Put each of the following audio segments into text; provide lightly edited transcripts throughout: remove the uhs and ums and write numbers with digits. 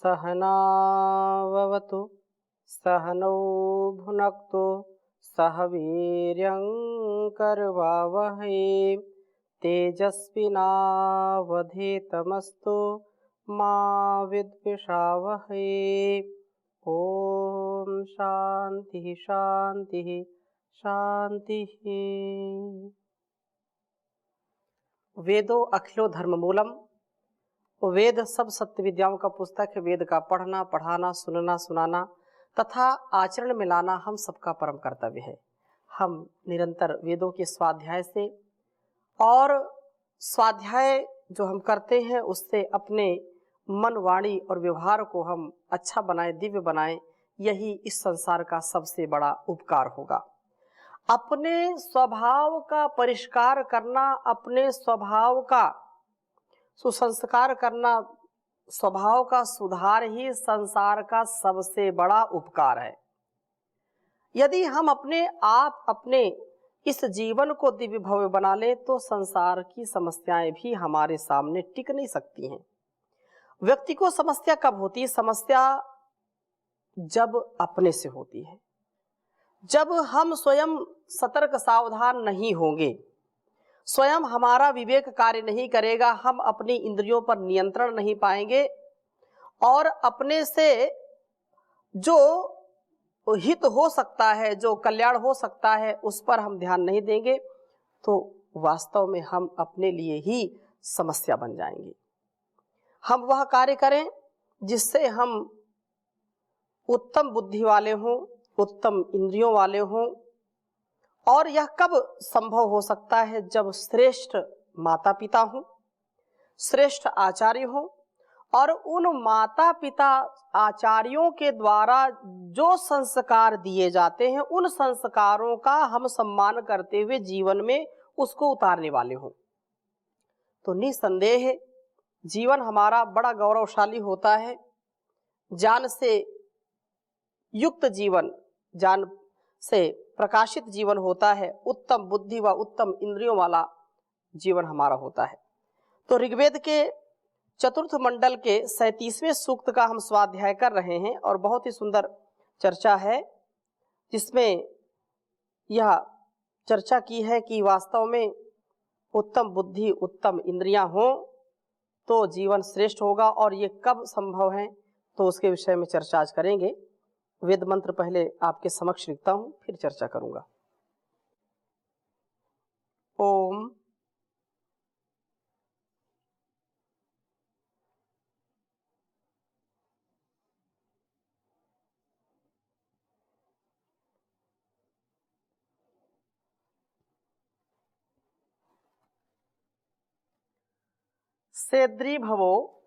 सहनाववतु सहनौ भुनक्तु सह वीर्यं करवावहै तेजस्विनावधीतमस्तु मा विद्विषावहै। ओम शांति शांति शांति। वेदो अखिलो धर्ममूलम। वेद सब सत्य विद्याओं का पुस्तक है। वेद का पढ़ना, पढ़ाना, सुनना, सुनाना तथा आचरण में लाना हम सबका परम कर्तव्य है। हम निरंतर वेदों के स्वाध्याय से और स्वाध्याय जो हम करते हैं उससे अपने मन, वाणी और व्यवहार को हम अच्छा बनाएं, दिव्य बनाएं। यही इस संसार का सबसे बड़ा उपकार होगा। अपने स्वभाव का परिष्कार करना, अपने स्वभाव का सुसंस्कार करना, स्वभाव का सुधार ही संसार का सबसे बड़ा उपकार है। यदि हम अपने आप अपने इस जीवन को दिव्य भव्य बना ले तो संसार की समस्याएं भी हमारे सामने टिक नहीं सकती हैं। व्यक्ति को समस्या कब होती है? समस्या जब अपने से होती है, जब हम स्वयं सतर्क सावधान नहीं होंगे, स्वयं हमारा विवेक कार्य नहीं करेगा, हम अपनी इंद्रियों पर नियंत्रण नहीं पाएंगे और अपने से जो हित हो सकता है, जो कल्याण हो सकता है, उस पर हम ध्यान नहीं देंगे तो वास्तव में हम अपने लिए ही समस्या बन जाएंगे। हम वह कार्य करें जिससे हम उत्तम बुद्धि वाले हों, उत्तम इंद्रियों वाले हों। और यह कब संभव हो सकता है? जब श्रेष्ठ माता पिता हों, श्रेष्ठ आचार्य हों और उन माता पिता आचार्यों के द्वारा जो संस्कार दिए जाते हैं उन संस्कारों का हम सम्मान करते हुए जीवन में उसको उतारने वाले हों। तो निसंदेह जीवन हमारा बड़ा गौरवशाली होता है। ज्ञान से युक्त जीवन, ज्ञान से प्रकाशित जीवन होता है। उत्तम बुद्धि व उत्तम इंद्रियों वाला जीवन हमारा होता है। तो ऋग्वेद के चतुर्थ मंडल के 37वें सूक्त का हम स्वाध्याय कर रहे हैं और बहुत ही सुंदर चर्चा है जिसमें यह चर्चा की है कि वास्तव में उत्तम बुद्धि, उत्तम इंद्रियां हों तो जीवन श्रेष्ठ होगा। और ये कब संभव है तो उसके विषय में चर्चा आज करेंगे। वेद मंत्र पहले आपके समक्ष लिखता हूं, फिर चर्चा करूंगा। ओम सेद्री भवो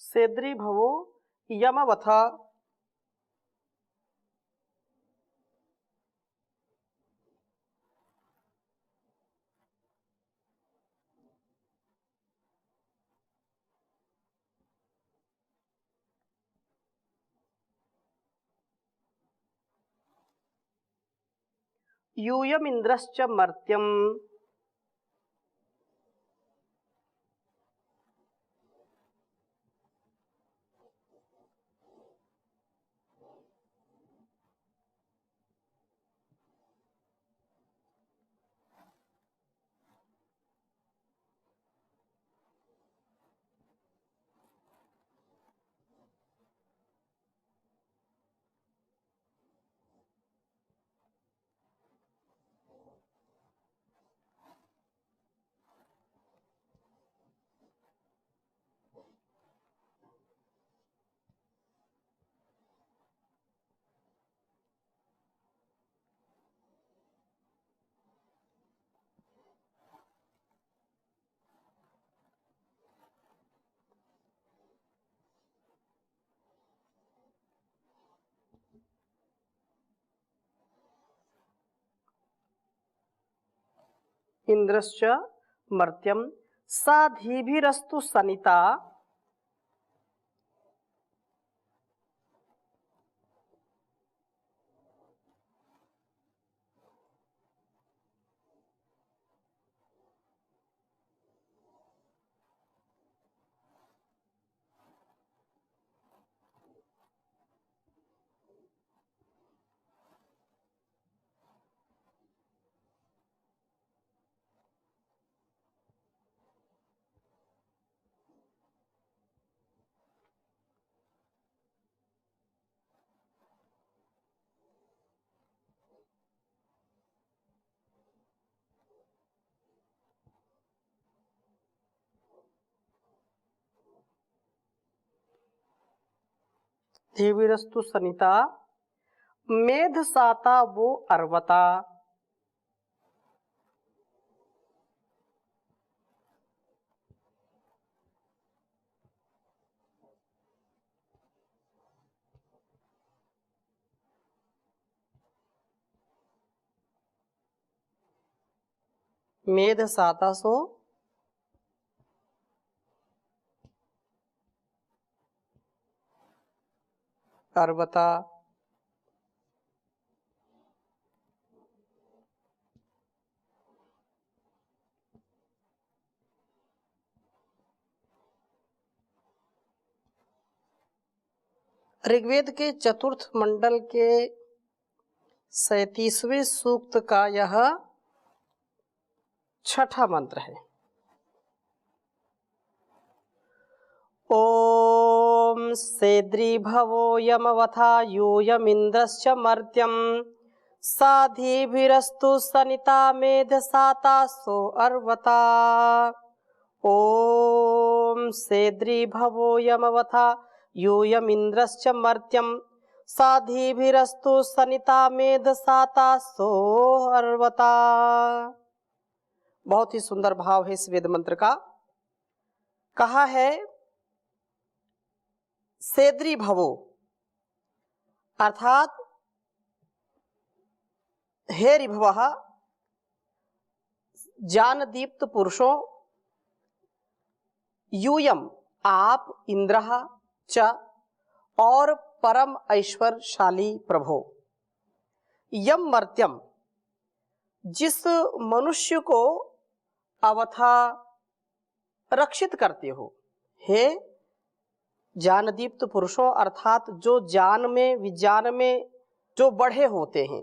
सेद्री भवो यमवथ यूयमिन्द्रश्च मर्त्यम् इंद्रश्च मर्त्यम साधीभिरस्तु सनिता धीभिरस्तु सनिता मेध साता वो अर्वता। मेध साता सो अर्वता। ऋग्वेद के चतुर्थ मंडल के 37वें सूक्त का यह छठा मंत्र है। ओम सेद्री भवो यमवथा यूयमिन्द्रश्च मर्त्यम साधीभिरस्तु सनिता मेध साता सो अर्वता। ओम सेद्री भवो यमवथा यूयमिन्द्रश्च मर्त्यम साधीभिरस्तु सनिता मेध साता सो अर्वता। बहुत ही सुंदर भाव है इस वेद मंत्र का। कहा है सेद्री भवो अर्थात हे ऋभवः ज्ञान दीप्त पुरुषों, यूयम आप, इंद्रः च और परम ऐश्वर्यशाली प्रभो, यम मर्त्यम जिस मनुष्य को अवथा रक्षित करते हो, हे ज्ञान दीप्त पुरुषों अर्थात जो ज्ञान में विज्ञान में जो बढ़े होते हैं,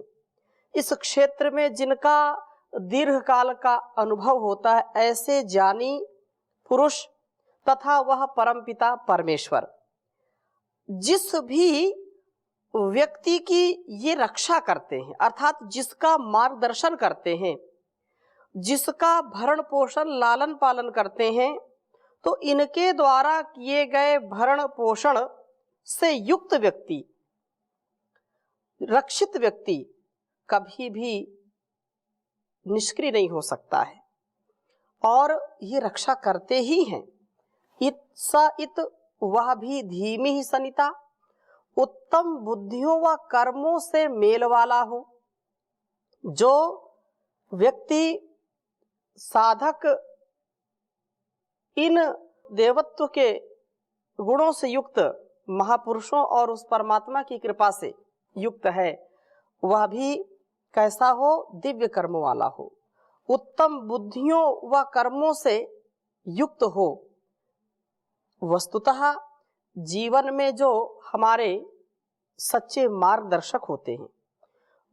इस क्षेत्र में जिनका दीर्घ काल का अनुभव होता है, ऐसे ज्ञानी पुरुष तथा वह परमपिता परमेश्वर जिस भी व्यक्ति की ये रक्षा करते हैं अर्थात जिसका मार्गदर्शन करते हैं, जिसका भरण पोषण लालन पालन करते हैं, तो इनके द्वारा किए गए भरण पोषण से युक्त व्यक्ति, रक्षित व्यक्ति कभी भी निष्क्रिय नहीं हो सकता है और ये रक्षा करते ही हैं। इत स इत वह भी धीमी ही सनिता उत्तम बुद्धियों व कर्मों से मेल वाला हो। जो व्यक्ति साधक इन देवत्व के गुणों से युक्त महापुरुषों और उस परमात्मा की कृपा से युक्त है, वह भी कैसा हो? दिव्य कर्मों वाला हो, उत्तम बुद्धियों व कर्मों से युक्त हो। वस्तुतः जीवन में जो हमारे सच्चे मार्गदर्शक होते हैं,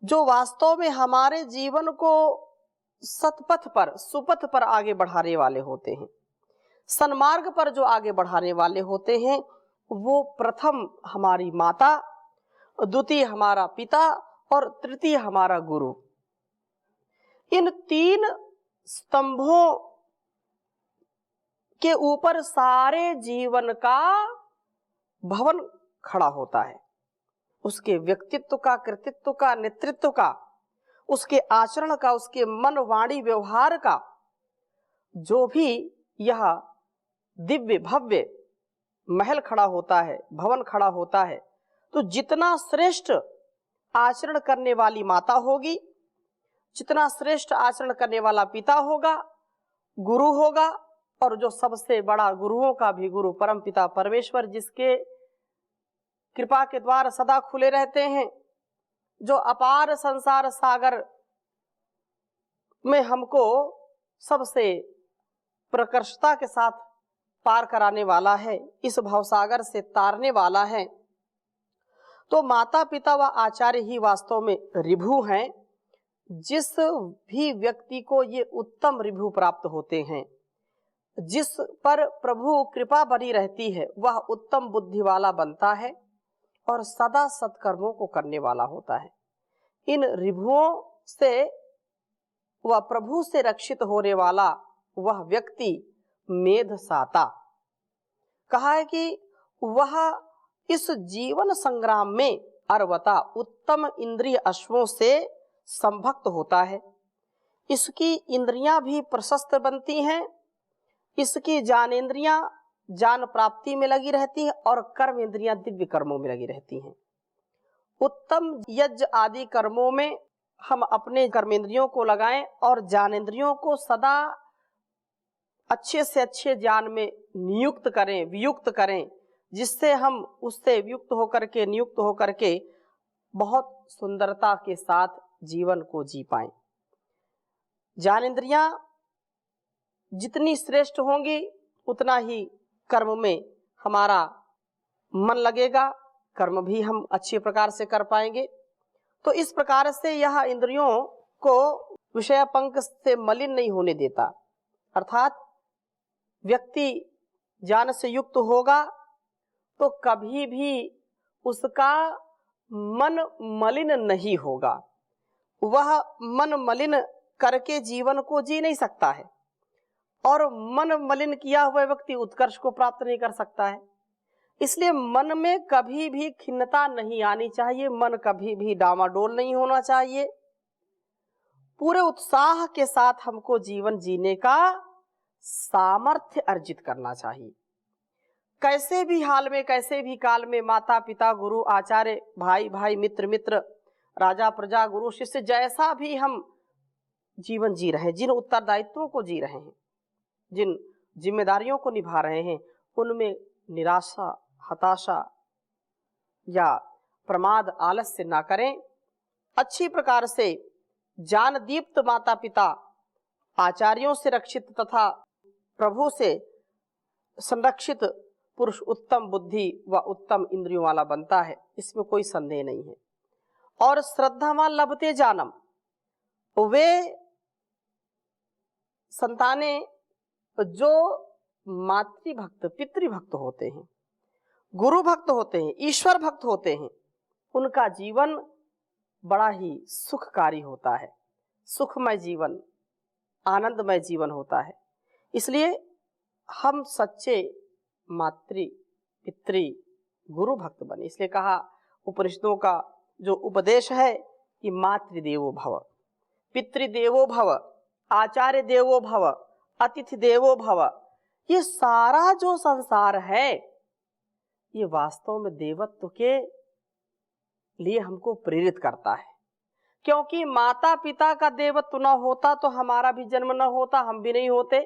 जो वास्तव में हमारे जीवन को सतपथ पर सुपथ पर आगे बढ़ाने वाले होते हैं, सन्मार्ग पर जो आगे बढ़ाने वाले होते हैं, वो प्रथम हमारी माता, द्वितीय हमारा पिता और तृतीय हमारा गुरु। इन तीन स्तंभों के ऊपर सारे जीवन का भवन खड़ा होता है। उसके व्यक्तित्व का, कृतित्व का, नेतृत्व का, उसके आचरण का, उसके मन वाणी व्यवहार का जो भी यह दिव्य भव्य महल खड़ा होता है, भवन खड़ा होता है, तो जितना श्रेष्ठ आचरण करने वाली माता होगी, जितना श्रेष्ठ आचरण करने वाला पिता होगा, गुरु होगा, और जो सबसे बड़ा गुरुओं का भी गुरु परम पिता परमेश्वर, जिसके कृपा के द्वार सदा खुले रहते हैं, जो अपार संसार सागर में हमको सबसे प्रकर्षता के साथ पार कराने वाला है, इस भवसागर से तारने वाला है। तो माता पिता व आचार्य ही वास्तव में ऋभु हैं। जिस भी व्यक्ति को ये उत्तम ऋभु प्राप्त होते हैं, जिस पर प्रभु कृपा बनी रहती है, वह उत्तम बुद्धि वाला बनता है और सदा सत्कर्मों को करने वाला होता है। इन ऋभुओं से वह प्रभु से रक्षित होने वाला वह व्यक्ति मेध साता। कहा है कि वह इस जीवन संग्राम में अर्वता उत्तम इंद्रिय अश्वों से संभक्त होता है। इसकी इंद्रियां भी प्रशस्त बनती हैं, इसकी ज्ञानेंद्रियां ज्ञान प्राप्ति में लगी रहती हैं और कर्म इंद्रियां दिव्य कर्मों में लगी रहती हैं। उत्तम यज्ञ आदि कर्मों में हम अपने कर्मेंद्रियों को लगाएं और ज्ञानेंद्रियों को सदा अच्छे से अच्छे ज्ञान में नियुक्त करें, वियुक्त करें, जिससे हम उससे वियुक्त होकर के, नियुक्त होकर के बहुत सुंदरता के साथ जीवन को जी पाएं। ज्ञानेंद्रियां जितनी श्रेष्ठ होंगी उतना ही कर्म में हमारा मन लगेगा, कर्म भी हम अच्छे प्रकार से कर पाएंगे। तो इस प्रकार से यह इंद्रियों को विषय पंख से मलिन नहीं होने देता, अर्थात व्यक्ति ज्ञान से युक्त होगा तो कभी भी उसका मन मलिन नहीं होगा। वह मन मलिन करके जीवन को जी नहीं सकता है और मन मलिन किया हुआ व्यक्ति उत्कर्ष को प्राप्त नहीं कर सकता है। इसलिए मन में कभी भी खिन्नता नहीं आनी चाहिए, मन कभी भी डामाडोल नहीं होना चाहिए। पूरे उत्साह के साथ हमको जीवन जीने का सामर्थ्य अर्जित करना चाहिए। कैसे भी हाल में, कैसे भी काल में माता पिता, गुरु, आचार्य, भाई भाई, मित्र मित्र, राजा प्रजा, गुरु शिष्य, जैसा भी हम जीवन जी रहे हैं, जिन उत्तरदायित्वों को जी रहे हैं, जिन जिम्मेदारियों को निभा रहे हैं, उनमें निराशा, हताशा या प्रमाद, आलस्य ना करें। अच्छी प्रकार से ज्ञान दीप्त माता पिता, आचार्यों से रक्षित तथा प्रभु से संरक्षित पुरुष उत्तम बुद्धि व उत्तम इंद्रियों वाला बनता है, इसमें कोई संदेह नहीं है। और श्रद्धावान लभते जानम, वे संताने जो मातृभक्त, पितृभक्त होते हैं, गुरु भक्त होते हैं, ईश्वर भक्त होते हैं, उनका जीवन बड़ा ही सुखकारी होता है, सुखमय जीवन, आनंदमय जीवन होता है। इसलिए हम सच्चे मातृ, पितृ, गुरु भक्त बने। इसलिए कहा उपनिषदों का जो उपदेश है कि मातृदेवो भव, पितृदेवो भव, आचार्य देवो भव, अतिथि देवो भव। ये सारा जो संसार है ये वास्तव में देवत्व के लिए हमको प्रेरित करता है, क्योंकि माता पिता का देवत्व न होता तो हमारा भी जन्म न होता, हम भी नहीं होते।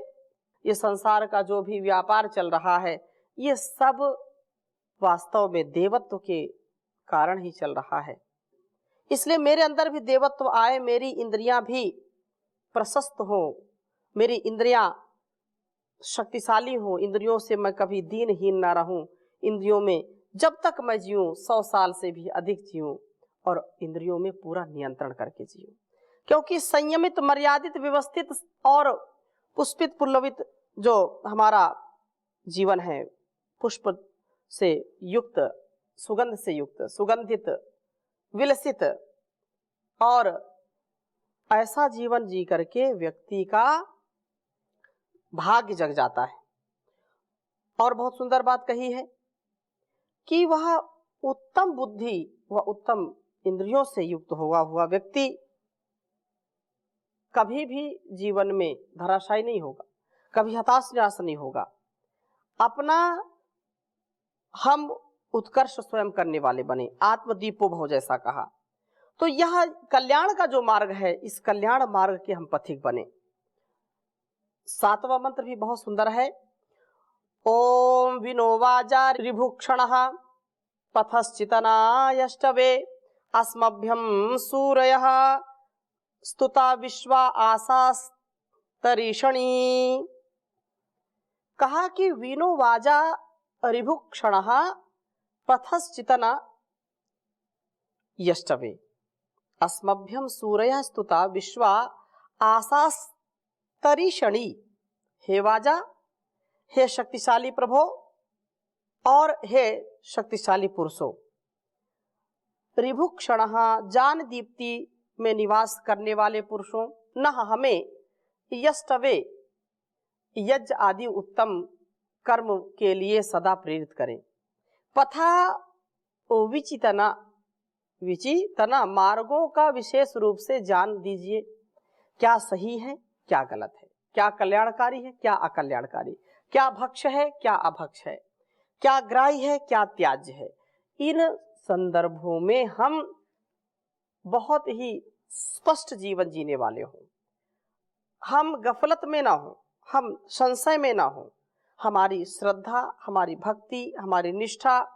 ये संसार का जो भी व्यापार चल रहा है ये सब वास्तव में देवत्व के कारण ही चल रहा है। इसलिए मेरे अंदर भी देवत्व आए, मेरी इंद्रियां भी प्रशस्त हो, मेरी इंद्रियां शक्तिशाली हो, इंद्रियों से मैं कभी दीनहीन ना रहूं, इंद्रियों में जब तक मैं जीऊं 100 साल से भी अधिक जीऊं और इंद्रियों में पूरा नियंत्रण करके जीऊं। क्योंकि संयमित, मर्यादित, व्यवस्थित और पुष्पित पुल्लवित जो हमारा जीवन है, पुष्प से युक्त, सुगंध से युक्त, सुगंधित, विलसित, और ऐसा जीवन जी करके व्यक्ति का भाग्य जग जाता है। और बहुत सुंदर बात कही है कि वह उत्तम बुद्धि व उत्तम इंद्रियों से युक्त हुआ व्यक्ति कभी भी जीवन में धराशायी नहीं होगा, कभी हताश निराश नहीं होगा। अपना हम उत्कर्ष स्वयं करने वाले बने, आत्मदीपो भव जैसा कहा। तो यह कल्याण का जो मार्ग है, इस कल्याण मार्ग के हम पथिक बने। 7वां मंत्र भी बहुत सुंदर है। ओम विनोवाजा ऋभुक्षणः पथश्चितनायष्टवे अस्मभ्यं सूरयः स्तुता विश्वा आसास्तरीषणी। कहा कि विनोवाजा ऋभुक्षणः पथश्चितना यष्टवे अस्मभ्यं सूरयः स्तुता विश्वा आसास्तरीषणी। हे वाजा, हे शक्तिशाली प्रभो और हे शक्तिशाली पुरुषों, ऋभुक्षणः जान दीप्ति में निवास करने वाले पुरुषों, न हमें यष्टवे यज्ञ आदि उत्तम कर्म के लिए सदा प्रेरित करें। पथा विचितना मार्गों का विशेष रूप से जान दीजिए, क्या सही है क्या गलत है, क्या कल्याणकारी है क्या अकल्याणकारी, क्या भक्ष्य है क्या अभक्ष्य है, क्या ग्राह्य है क्या त्याज्य है। इन संदर्भों में हम बहुत ही स्पष्ट जीवन जीने वाले हों, हम गफलत में ना हो, हम संशय में ना हो। हमारी श्रद्धा, हमारी भक्ति, हमारी निष्ठा,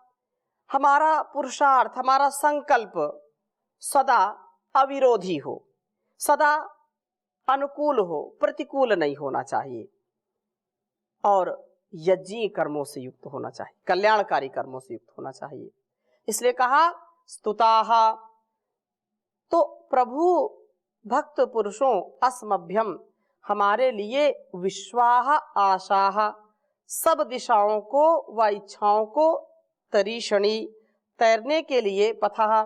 हमारा पुरुषार्थ, हमारा संकल्प सदा अविरोधी हो, सदा अनुकूल हो, प्रतिकूल नहीं होना चाहिए और यज्ञीय कर्मों से युक्त होना चाहिए, कल्याणकारी कर्मों से युक्त होना चाहिए। इसलिए कहा स्तुताः, तो प्रभु भक्त पुरुषों अस्मभ्यम हमारे लिए विश्वाः आशाः सब दिशाओं को व इच्छाओं को तरीषणी तैरने के लिए पथा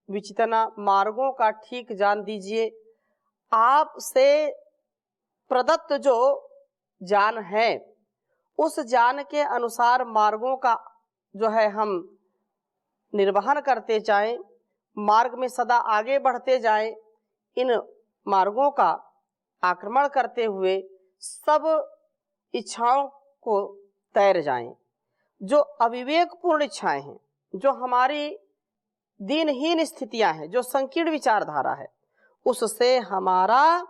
विचितना मार्गों का ठीक जान दीजिए। आपसे प्रदत्त जो ज्ञान है उस ज्ञान के अनुसार मार्गों का जो है हम निर्वहन करते जाएं, मार्ग में सदा आगे बढ़ते जाएं, इन मार्गों का आक्रमण करते हुए सब इच्छाओं को तैर जाएं। जो अविवेकपूर्ण इच्छाएं हैं, जो हमारी दीनहीन स्थितियां हैं, जो संकीर्ण विचारधारा है, उससे हमारा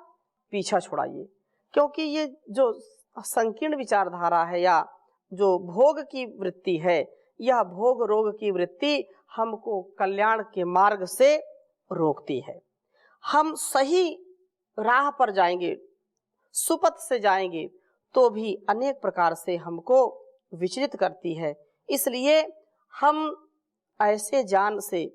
पीछा छुड़ाइए। क्योंकि ये जो संकीर्ण विचारधारा है या जो भोग की वृत्ति है, यह भोग रोग की वृत्ति हमको कल्याण के मार्ग से रोकती है। हम सही राह पर जाएंगे, सुपथ से जाएंगे, तो भी अनेक प्रकार से हमको विचलित करती है। इसलिए हम ऐसे ज्ञान से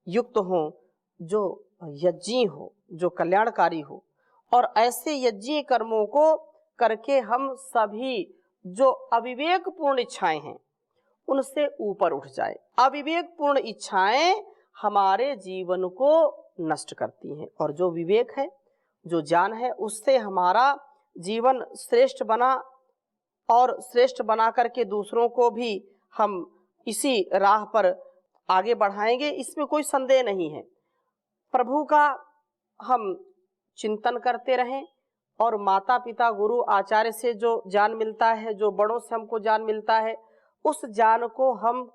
युक्त हों जो यज्ञी हो, जो कल्याणकारी हो, और ऐसे यज्ञी कर्मों को करके हम सभी जो अविवेकपूर्ण इच्छाएं हैं उनसे ऊपर उठ जाए। अविवेकपूर्ण इच्छाएं हमारे जीवन को नष्ट करती हैं और जो विवेक है, जो ज्ञान है, उससे हमारा जीवन श्रेष्ठ बना और श्रेष्ठ बना करके दूसरों को भी हम इसी राह पर आगे बढ़ाएंगे, इसमें कोई संदेह नहीं है। प्रभु का हम चिंतन करते रहें और माता पिता गुरु आचार्य से जो ज्ञान मिलता है, जो बड़ों से हमको ज्ञान मिलता है, उस ज्ञान को हम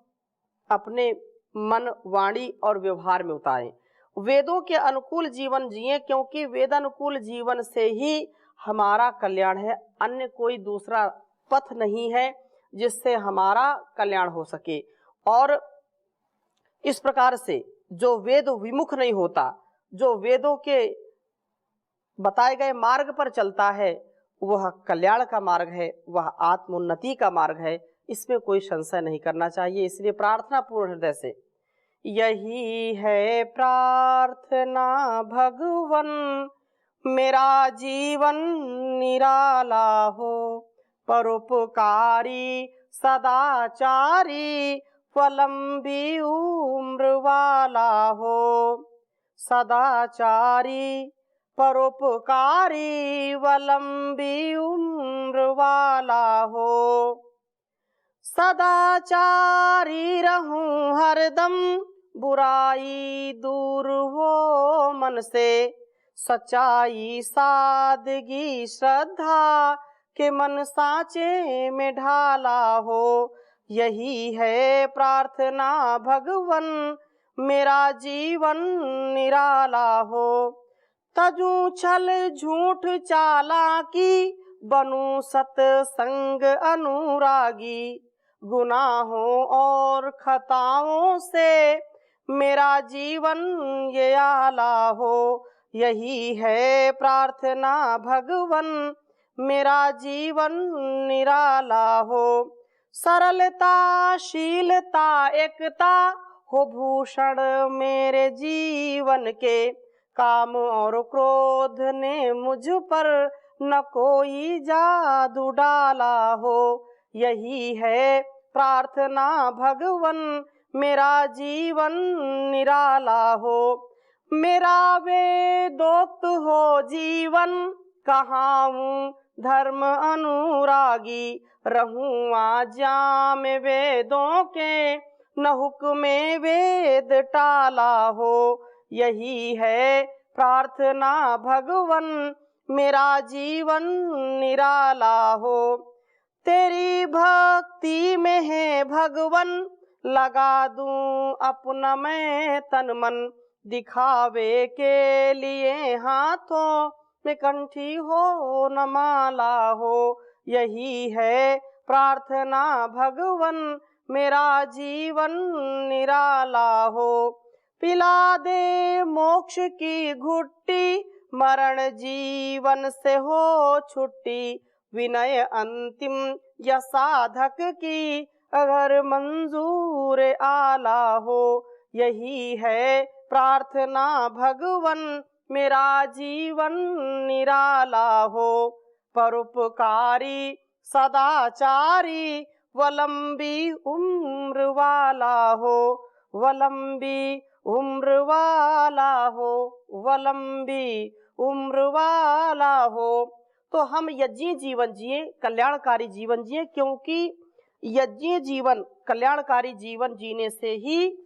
अपने मन, वाणी और व्यवहार में उतारें। वेदों के अनुकूल जीवन जिए, क्योंकि वेदानुकूल जीवन से ही हमारा कल्याण है। अन्य कोई दूसरा पथ नहीं है जिससे हमारा कल्याण हो सके। और इस प्रकार से जो वेद विमुख नहीं होता, जो वेदों के बताए गए मार्ग पर चलता है, वह कल्याण का मार्ग है, वह आत्मोन्नति का मार्ग है, इसमें कोई संशय नहीं करना चाहिए। इसलिए प्रार्थना पूर्ण हृदय से, यही है प्रार्थना भगवन, मेरा जीवन निराला हो, परोपकारी सदाचारी, फलंबी उम्र वाला हो। सदाचारी परोपकारी वलंबी उम्र वाला हो। सदाचारी रहूं हरदम, बुराई दूर हो मन से, सच्चाई सादगी श्रद्धा के मन साचे में ढाला हो। यही है प्रार्थना भगवन, मेरा जीवन निराला हो। तजू छल झूठ चालाकी, बनूं सत्संग अनुरागी। गुनाहों और खताओं से मेरा जीवन ये आला हो। यही है प्रार्थना भगवन, मेरा जीवन निराला हो। सरलता शीलता एकता हो भूषण मेरे जीवन के। काम और क्रोध ने मुझ पर न कोई जादू डाला हो। यही है प्रार्थना भगवन, मेरा जीवन निराला हो। मेरा वेदोक्त हो जीवन, कहाऊं धर्म अनुरागी। रहूं आज्ञा में वेदों के, न हुक्मे वेद टाला हो। यही है प्रार्थना भगवन, मेरा जीवन निराला हो। तेरी भक्ति में है भगवन, लगा दूं अपना मैं तन मन। दिखावे के लिए हाथों में कंठी हो न माला हो। यही है प्रार्थना भगवन, मेरा जीवन निराला हो। पिला दे मोक्ष की घुट्टी, मरण जीवन से हो छुट्टी। विनय अंतिम या साधक की, अगर मंजूर आला हो। यही है प्रार्थना भगवन, मेरा जीवन निराला हो। परोपकारी सदाचारी, वलंबी उम्र वाला हो। वलंबी उम्र वाला हो, वलंबी उम्र वाला हो। तो हम यज्ञीय जीवन जिए, कल्याणकारी जीवन जिए, क्योंकि यज्ञीय जीवन कल्याणकारी जीवन जीने से ही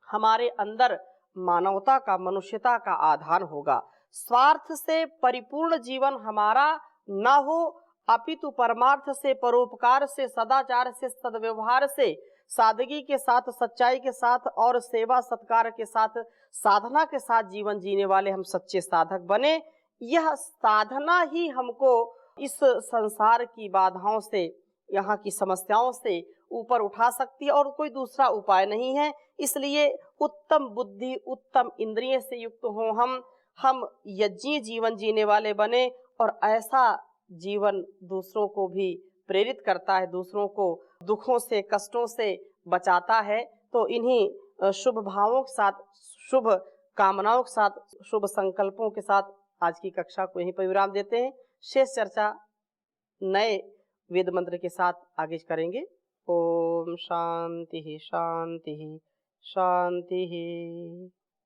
हमारे अंदर मानवता का, मनुष्यता का आधान होगा। स्वार्थ से परिपूर्ण जीवन हमारा ना हो, अपितु परमार्थ से, परोपकार से, सदाचार से, सद्व्यवहार से, सादगी के साथ, सच्चाई के साथ और सेवा सत्कार के साथ, साधना के साथ जीवन जीने वाले हम सच्चे साधक बने। यह साधना ही हमको इस संसार की बाधाओं से, यहाँ की समस्याओं से ऊपर उठा सकती है, और कोई दूसरा उपाय नहीं है। इसलिए उत्तम बुद्धि, उत्तम इंद्रिय से युक्त हो हम यज्ञीय जीवन जीने वाले बने, और ऐसा जीवन दूसरों को भी प्रेरित करता है, दूसरों को दुखों से, कष्टों से बचाता है। तो इन्हीं शुभ भावों के साथ, शुभ कामनाओं के साथ, शुभ संकल्पों के साथ आज की कक्षा को यहीं पर विराम देते हैं। शेष चर्चा नए वेद मंत्र के साथ आगे करेंगे। ओम शांति शांति शांति।